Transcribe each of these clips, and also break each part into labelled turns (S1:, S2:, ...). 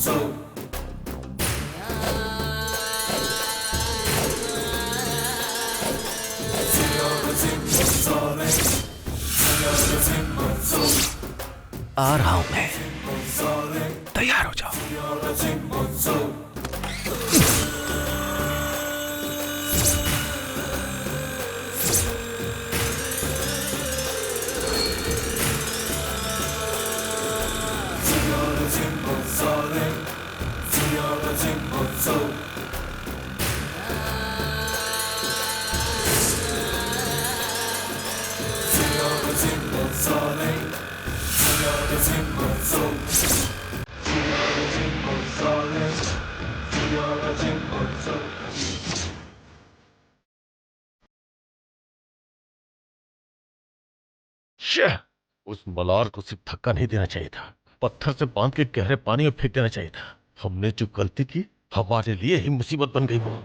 S1: आ रहा हूं मैं, तैयार हो जाओ। उस मलार को सिर्फ धक्का नहीं देना चाहिए था, पत्थर से बांध के गहरे पानी में फेंक देना चाहिए था। हमने जो गलती की हमारे लिए ही मुसीबत बन गई वो।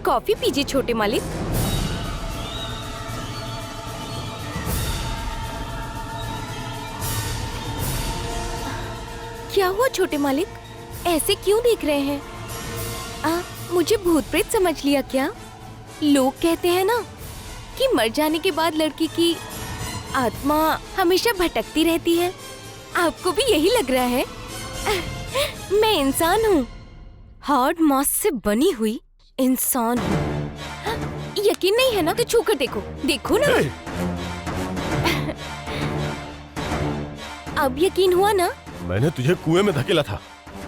S2: कॉफी पीजिए छोटे मालिक। क्या हुआ छोटे मालिक, ऐसे क्यों देख रहे हैं? मुझे भूत प्रेत समझ लिया क्या? लोग कहते हैं ना कि मर जाने के बाद लड़की की आत्मा हमेशा भटकती रहती है। आपको भी यही लग रहा है? मैं इंसान हूँ, हार्ड मांस से बनी हुई इंसान हूँ। यकीन नहीं है ना तो छू कर देखो, देखो ना। अब यकीन हुआ ना?
S1: मैंने तुझे कुएं में धकेला था,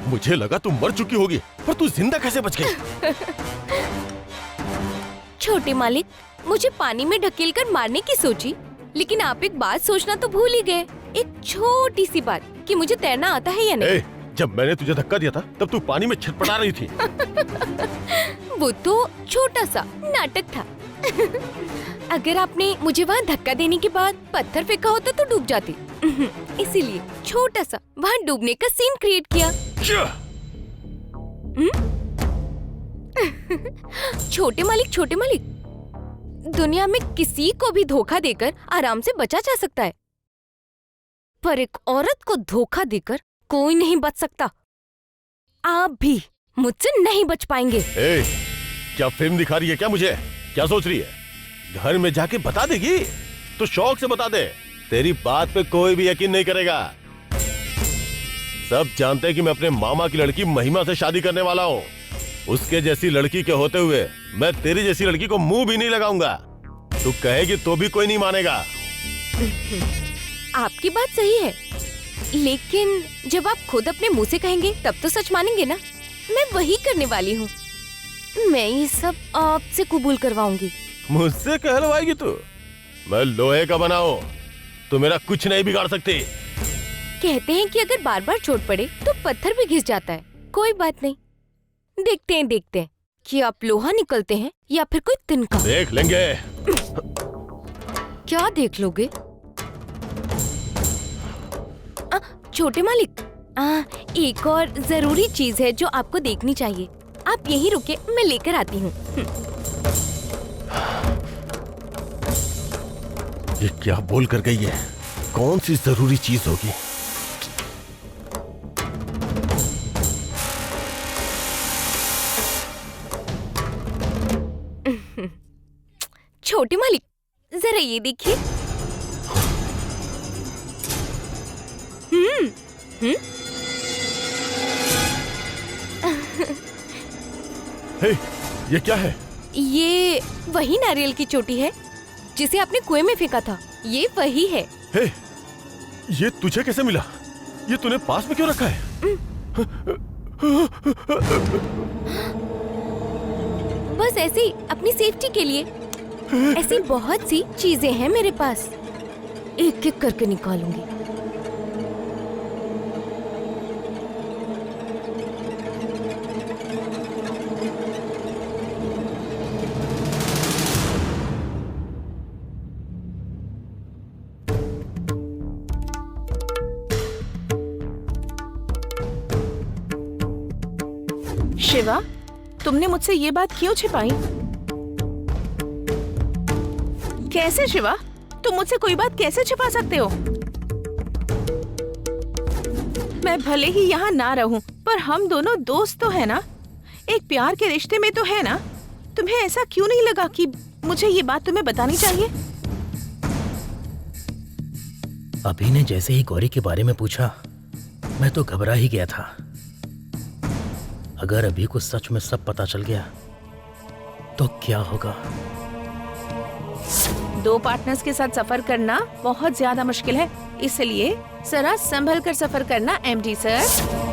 S1: मुझे लगा तू मर चुकी होगी, पर तू जिंदा कैसे बच गई?
S2: छोटे मालिक, मुझे पानी में ढकेल कर मारने की सोची, लेकिन आप एक बात सोचना तो भूल ही गए। एक छोटी सी बात कि मुझे तैरना आता है या नहीं।
S1: जब मैंने तुझे धक्का दिया था तब तू पानी में छटपटा रही थी।
S2: वो तो छोटा सा नाटक था। अगर आपने मुझे वहाँ धक्का देने के बाद पत्थर फेंका होता तो डूब जाती। इसीलिए छोटा सा वहाँ डूबने का सीन क्रिएट किया। छोटे मालिक, दुनिया में किसी को भी धोखा देकर आराम से बचा जा सकता है, पर एक औरत को धोखा देकर कोई नहीं बच सकता। आप भी मुझसे नहीं बच पाएंगे।
S1: क्या फिल्म दिखा रही है क्या मुझे? क्या सोच रही है? घर में जाके बता देगी तो शौक से बता दे, तेरी बात पे कोई भी यकीन नहीं करेगा। सब जानते हैं कि मैं अपने मामा की लड़की महिमा से शादी करने वाला हूँ। उसके जैसी लड़की के होते हुए मैं तेरी जैसी लड़की को मुंह भी नहीं लगाऊंगा। तू कहेगी तो भी कोई नहीं मानेगा।
S2: आपकी बात सही है, लेकिन जब आप खुद अपने मुंह से कहेंगे तब तो सच मानेंगे ना। मैं वही करने वाली हूँ, मैं ये सब आपसे कबूल करवाऊंगी।
S1: मुझसे कहलवाएगी तू? मैं लोहे का बना हूँ, तू मेरा कुछ नहीं बिगाड़ सकती।
S2: कहते हैं कि अगर बार बार चोट पड़े तो पत्थर भी घिस जाता है। कोई बात नहीं, देखते हैं कि आप लोहा निकलते हैं या फिर कोई तिनका।
S1: देख लेंगे।
S2: क्या देख लोगे? छोटे मालिक, एक और जरूरी चीज है जो आपको देखनी चाहिए। आप यहीं रुके, मैं लेकर आती हूँ।
S1: ये क्या बोल कर गई है? कौन सी जरूरी चीज होगी?
S2: छोटे मालिक, जरा ये देखिए।
S1: ये क्या है?
S2: ये वही नारियल की चोटी है जिसे आपने कुएं में फेंका था। ये वही है।
S1: ये तुझे कैसे मिला? ये तूने पास में क्यों रखा है?
S2: बस ऐसे ही, अपनी सेफ्टी के लिए। ऐसी बहुत सी चीजें हैं मेरे पास, एक एक करके निकालूंगी।
S3: शिवा, तुमने मुझसे ये बात क्यों छिपाई? कैसे शिवा? तुम मुझसे कोई बात कैसे छिपा सकते हो? मैं भले ही यहाँ ना रहूं, पर हम दोनों दोस्त तो है ना, एक प्यार के रिश्ते में तो है ना। तुम्हें ऐसा क्यों नहीं लगा कि मुझे ये बात तुम्हें बतानी चाहिए?
S4: अभी ने जैसे ही गौरी के बारे में पूछा, मैं तो घबरा ही गया था। अगर अभी को सच में सब पता चल गया तो क्या होगा?
S3: दो पार्टनर्स के साथ सफर करना बहुत ज्यादा मुश्किल है, इसलिए जरा संभल कर सफर करना एमडी सर।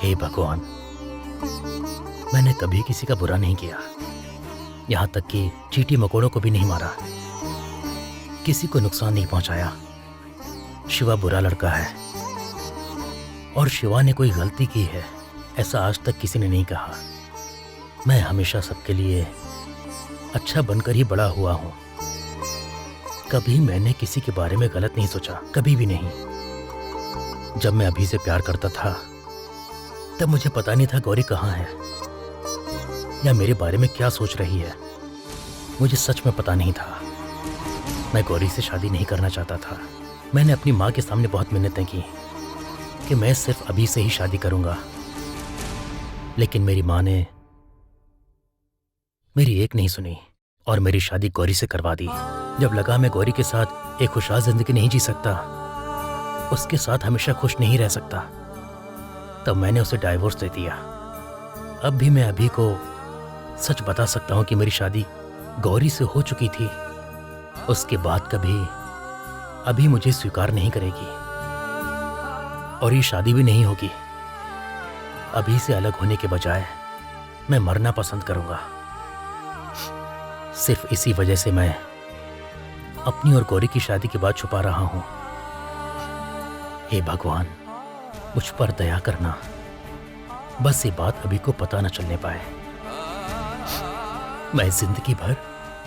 S4: हे भगवान, मैंने कभी किसी का बुरा नहीं किया, यहाँ तक कि चींटी मकोड़ों को भी नहीं मारा, किसी को नुकसान नहीं पहुंचाया। शिवा बुरा लड़का है और शिवा ने कोई गलती की है ऐसा आज तक किसी ने नहीं कहा। मैं हमेशा सबके लिए अच्छा बनकर ही बड़ा हुआ हूँ। कभी मैंने किसी के बारे में गलत नहीं सोचा, कभी भी नहीं। जब मैं अभी से प्यार करता था तब मुझे पता नहीं था गौरी कहाँ है या मेरे बारे में क्या सोच रही है। मुझे सच में पता नहीं था। मैं गौरी से शादी नहीं करना चाहता था। मैंने अपनी माँ के सामने बहुत मिन्नतें की कि मैं सिर्फ अभी से ही शादी करूंगा, लेकिन मेरी माँ ने मेरी एक नहीं सुनी और मेरी शादी गौरी से करवा दी। जब लगा मैं गौरी के साथ एक खुशहाल जिंदगी नहीं जी सकता, उसके साथ हमेशा खुश नहीं रह सकता, तब मैंने उसे डाइवोर्स दे दिया। अब भी मैं अभी को सच बता सकता हूं कि मेरी शादी गौरी से हो चुकी थी। उसके बाद कभी अभी मुझे स्वीकार नहीं करेगी और ये शादी भी नहीं होगी। अभी से अलग होने के बजाय मैं मरना पसंद करूंगा। सिर्फ इसी वजह से मैं अपनी और गौरी की शादी की बात छुपा रहा हूं। हे भगवान, मुझ पर दया करना, बस ये बात अभी को पता न चलने पाए। मैं जिंदगी भर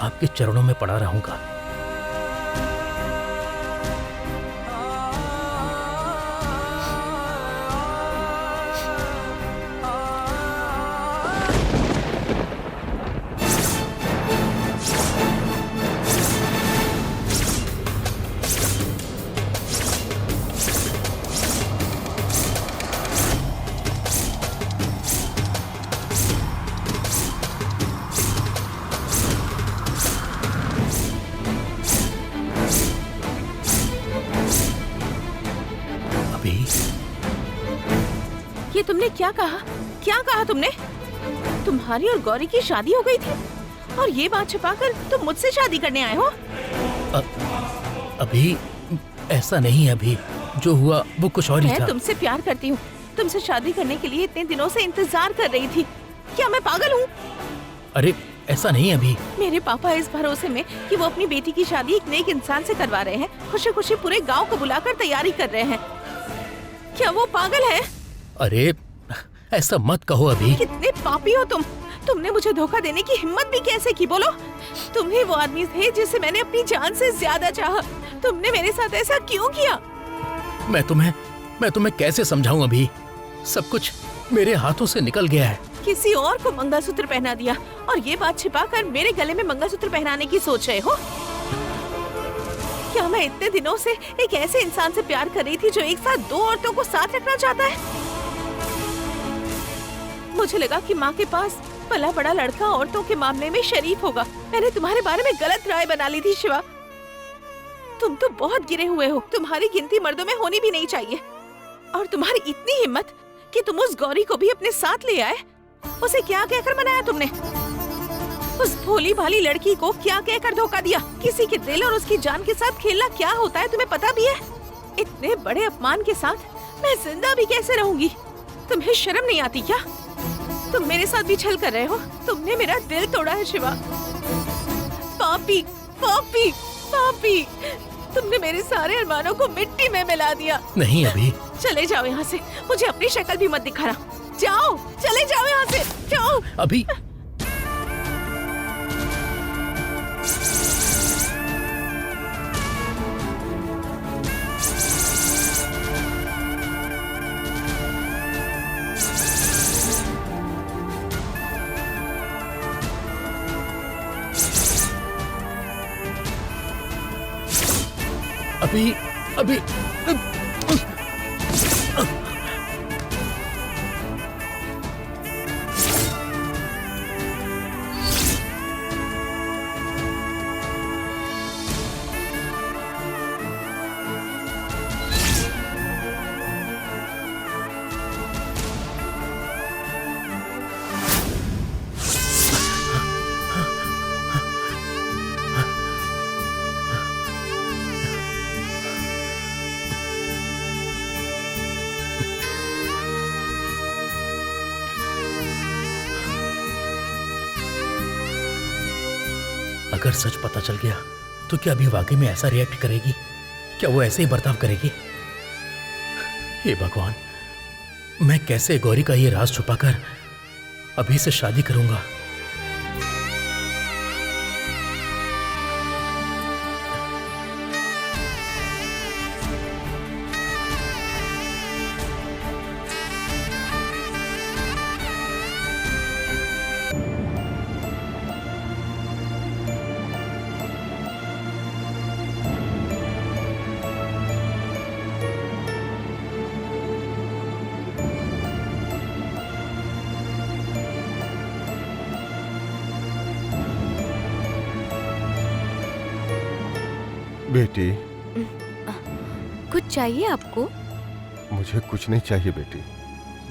S4: आपके चरणों में पड़ा रहूंगा।
S3: ये तुमने क्या कहा? क्या कहा तुमने? तुम्हारी और गौरी की शादी हो गई थी और ये बात छुपाकर तुम मुझसे शादी करने आए हो?
S4: अभी ऐसा नहीं है। अभी जो हुआ वो कुछ और ही था।
S3: मैं तुमसे प्यार करती हूँ, तुमसे शादी करने के लिए इतने दिनों से इंतजार कर रही थी। क्या मैं पागल हूँ?
S4: अरे ऐसा नहीं है अभी।
S3: मेरे पापा इस भरोसे में कि वो अपनी बेटी की शादी एक नेक इंसान से करवा रहे हैं, खुशी खुशी पूरे गांव को बुलाकर तैयारी कर रहे हैं। क्या वो पागल है?
S4: अरे ऐसा मत कहो अभी।
S3: कितने पापी हो तुम! तुमने मुझे धोखा देने की हिम्मत भी कैसे की? बोलो, तुम ही वो आदमी थे जिसे मैंने अपनी जान से ज्यादा चाहा। तुमने मेरे साथ ऐसा क्यों किया?
S4: मैं तुम्हें कैसे समझाऊं? अभी सब कुछ मेरे हाथों से निकल गया है।
S3: किसी और को मंगलसूत्र पहना दिया और ये बात छिपाकर मेरे गले में मंगलसूत्र पहनाने की सोच रहे हो? क्या मैं इतने दिनों से एक ऐसे इंसान से प्यार कर रही थी जो एक साथ दो औरतों को साथ रखना चाहता है? मुझे लगा कि माँ के पास भला बड़ा लड़का औरतों के मामले में शरीफ होगा। मैंने तुम्हारे बारे में गलत राय बना ली थी शिवा। तुम तो बहुत गिरे हुए हो। तुम्हारी गिनती मर्दों में होनी भी नहीं चाहिए। और तुम्हारी इतनी हिम्मत कि तुम उस गौरी को भी अपने साथ ले आए। उसे क्या कहकर मनाया तुमने? उस भोली भाली लड़की को क्या कहकर धोखा दिया? किसी के दिल और उसकी जान के साथ खेलना क्या होता है तुम्हें पता भी है? इतने बड़े अपमान के साथ मैं जिंदा भी कैसे रहूंगी? तुम्हें शर्म नहीं आती क्या? तुम मेरे साथ भी छल कर रहे हो। तुमने मेरा दिल तोड़ा है शिवा। पापी पापी पापी, तुमने मेरे सारे अरमानों को मिट्टी में मिला दिया।
S4: नहीं अभी।
S3: चले जाओ यहाँ से, मुझे अपनी शक्ल भी मत दिखाना। जाओ, चले जाओ यहाँ से, जाओ।
S4: अभी अभी अगर सच पता चल गया तो क्या अभी वाकई में ऐसा रिएक्ट करेगी? क्या वो ऐसे ही बर्ताव करेगी? हे भगवान, मैं कैसे गौरी का ये राज छुपाकर अभी से शादी करूंगा?
S1: बेटी,
S2: कुछ चाहिए आपको?
S1: मुझे कुछ नहीं चाहिए बेटी,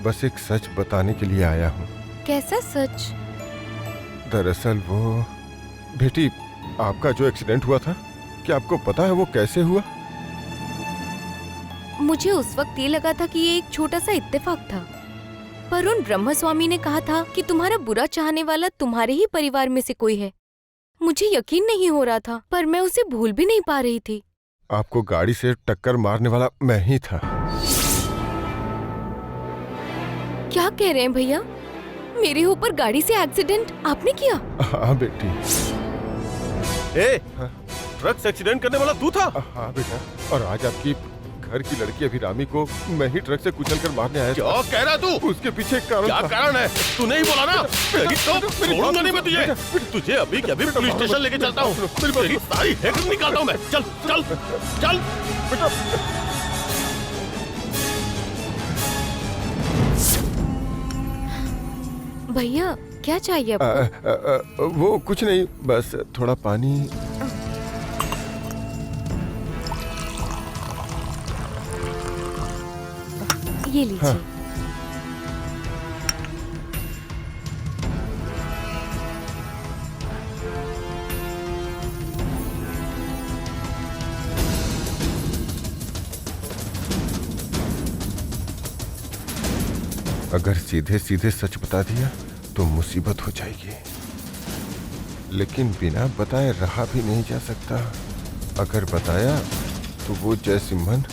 S1: बस एक सच बताने के लिए आया हूँ।
S2: कैसा सच?
S1: दरअसल वो बेटी, आपका जो एक्सीडेंट हुआ था, क्या आपको पता है वो कैसे हुआ?
S2: मुझे उस वक्त ये लगा था कि ये एक छोटा सा इत्तेफाक था, पर उन ब्रह्मस्वामी ने कहा था कि तुम्हारा बुरा चाहने वाला तुम्हारे ही परिवार में से कोई है। मुझे यकीन नहीं हो रहा था, पर मैं उसे भूल भी नहीं पा रही थी।
S1: आपको गाड़ी से टक्कर मारने वाला मैं ही था।
S2: क्या कह रहे हैं भैया? मेरे ऊपर गाड़ी से एक्सीडेंट आपने किया?
S1: हाँ बेटी। ए, ट्रक से एक्सीडेंट करने वाला तू था? हाँ बेटा, और आज आपकी घर की लड़की अभिरामी को मैं ही ट्रक से कुचल कर मारने आया। क्या कह रहा तू? उसके पीछे एक कारण। क्या कारण है? तू नहीं बोला ना? तो छोड़ूंगा नहीं मैं तुझे। तुझे अभी के अभी पुलिस स्टेशन लेके चलता हूँ। तेरी सारी हैकर निकालता हूँ मैं। चल चल चल बेटा।
S2: भैया क्या चाहिए आपको?
S1: वो कुछ नहीं, बस थोड़ा पानी।
S2: ये लीजिए।
S1: हाँ। अगर सीधे सीधे सच बता दिया तो मुसीबत हो जाएगी, लेकिन बिना बताए रहा भी नहीं जा सकता। अगर बताया तो वो जयसिम्हन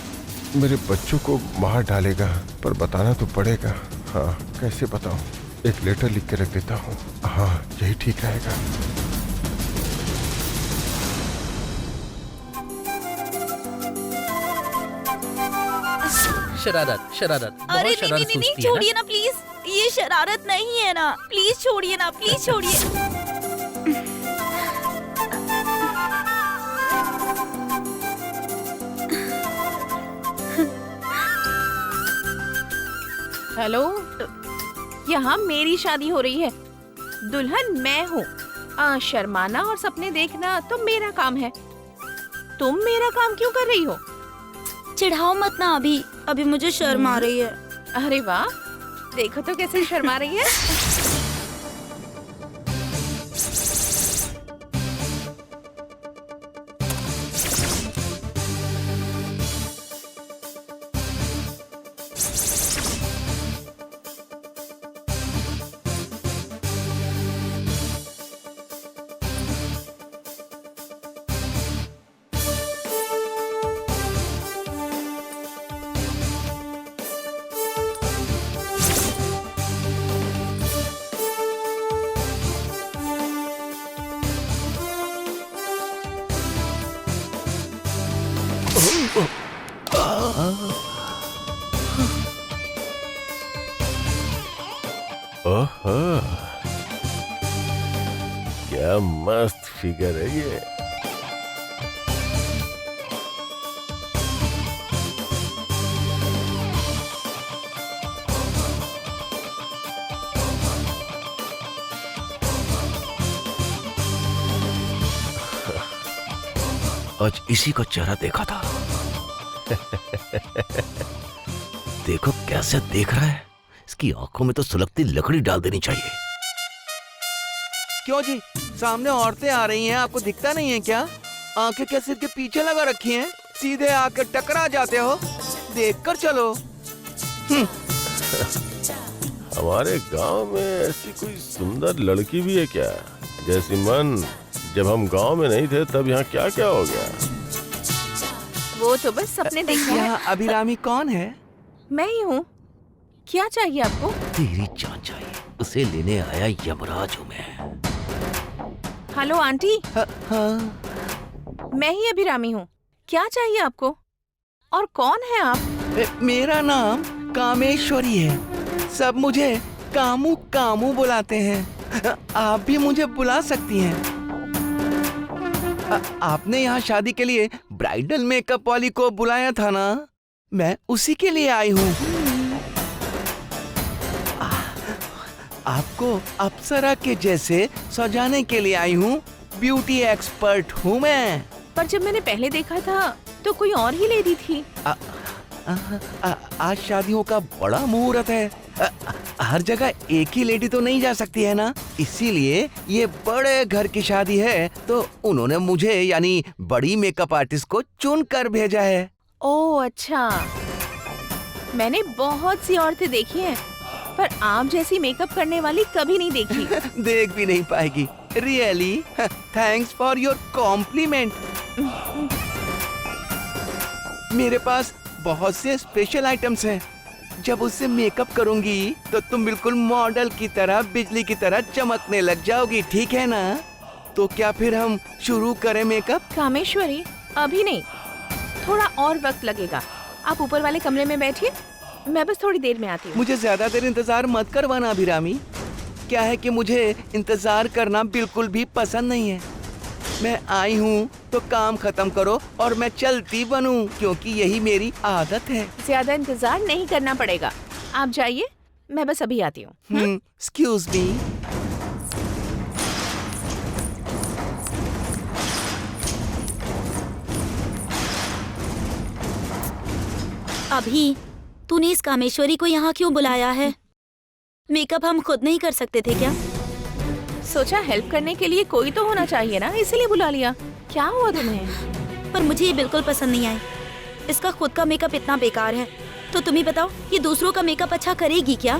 S1: मेरे बच्चों को मार डालेगा, पर बताना तो पड़ेगा। हाँ, कैसे बताऊं? एक लेटर लिख के रख देता हूँ। हाँ, यही ठीक रहेगा।
S4: शरारत शरारत।
S5: अरे नहीं, छोड़िए ना प्लीज, ये शरारत नहीं है ना, प्लीज छोड़िए ना, प्लीज छोड़िए।
S3: हेलो, यहाँ मेरी शादी हो रही है, दुल्हन मैं हूँ। शर्माना और सपने देखना तो मेरा काम है। तुम मेरा काम क्यों कर रही हो?
S5: चिढ़ाओ मत ना अभी, अभी मुझे शर्म आ रही है।
S3: अरे वाह, देखो तो कैसे शर्मा रही है।
S1: ओहो, क्या मस्त फिगर है ये।
S6: आज इसी का चेहरा देखा था। देखो कैसे देख रहा है, इसकी आंखों में तो सुलगती लकड़ी डाल देनी चाहिए।
S7: क्यों जी, सामने औरतें आ रही हैं, आपको दिखता नहीं है क्या? आंखें क्या सिर के पीछे लगा रखी हैं? सीधे आकर टकरा जाते हो, देखकर चलो।
S1: हमारे गांव में ऐसी कोई सुंदर लड़की भी है क्या? जैसी मन, जब हम गांव में नहीं थे तब यहाँ क्या क्या हो गया।
S3: वो तो बस सपने देखा है।
S7: यहाँ अभिरामी कौन है?
S3: मैं ही हूँ। क्या चाहिए आपको?
S6: तेरी जान चाहिए, उसे लेने आया यमराज हूँ मैं।
S3: हेलो आंटी,
S7: हाँ,
S3: मैं ही अभिरामी हूँ। क्या चाहिए आपको? और कौन है आप?
S7: मेरा नाम कामेश्वरी है। सब मुझे कामू कामू बुलाते हैं। आप भी मुझे बुला सकती हैं। आपने यहाँ शादी के लिए ब्राइडल मेकअप वाली को बुलाया था ना? मैं उसी के लिए आई हूँ। आपको अप्सरा के जैसे सजाने के लिए आई हूँ। ब्यूटी एक्सपर्ट हूँ मैं।
S3: पर जब मैंने पहले देखा था तो कोई और ही लेडी थी।
S7: आज शादियों का बड़ा मुहूर्त है। हर जगह एक ही लेडी तो नहीं जा सकती है ना, इसीलिए ये बड़े घर की शादी है तो उन्होंने मुझे यानी बड़ी मेकअप आर्टिस्ट को चुन कर भेजा है।
S3: ओह अच्छा, मैंने बहुत सी औरतें देखी हैं, पर आप जैसी मेकअप करने वाली कभी नहीं देखी।
S7: देख भी नहीं पाएगी। Really, thanks for your compliment. मेरे पास बहुत से स्पेशल आइटम्स हैं। जब उससे मेकअप करूंगी तो तुम बिल्कुल मॉडल की तरह, बिजली की तरह चमकने लग जाओगी, ठीक है ना? तो क्या फिर हम शुरू करें मेकअप?
S3: कामेश्वरी, अभी नहीं, थोड़ा और वक्त लगेगा। आप ऊपर वाले कमरे में बैठिए, मैं बस थोड़ी देर में आती हूँ।
S7: मुझे ज्यादा देर इंतजार मत करवाना अभिरामी। क्या है कि मुझे इंतजार करना बिल्कुल भी पसंद नहीं है। मैं आई हूँ तो काम खत्म करो और मैं चलती बनूं, क्योंकि यही मेरी आदत है।
S3: ज्यादा इंतजार नहीं करना पड़ेगा, आप जाइए, मैं बस अभी आती हूँ।
S7: Excuse me.
S5: अभी तूने इस कामेश्वरी को यहाँ क्यों बुलाया है? मेकअप हम खुद नहीं कर सकते थे क्या?
S3: सोचा हेल्प करने के लिए कोई तो होना चाहिए ना, इसीलिए बुला लिया। क्या हुआ तुम्हें?
S5: पर मुझे ये बिल्कुल पसंद नहीं आई। इसका खुद का मेकअप इतना बेकार है, तो तुम ही बताओ ये दूसरों का मेकअप अच्छा करेगी क्या?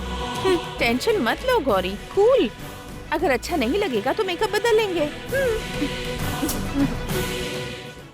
S3: टेंशन मत लो गौरी, कूल। अगर अच्छा नहीं लगेगा तो मेकअप बदल लेंगे।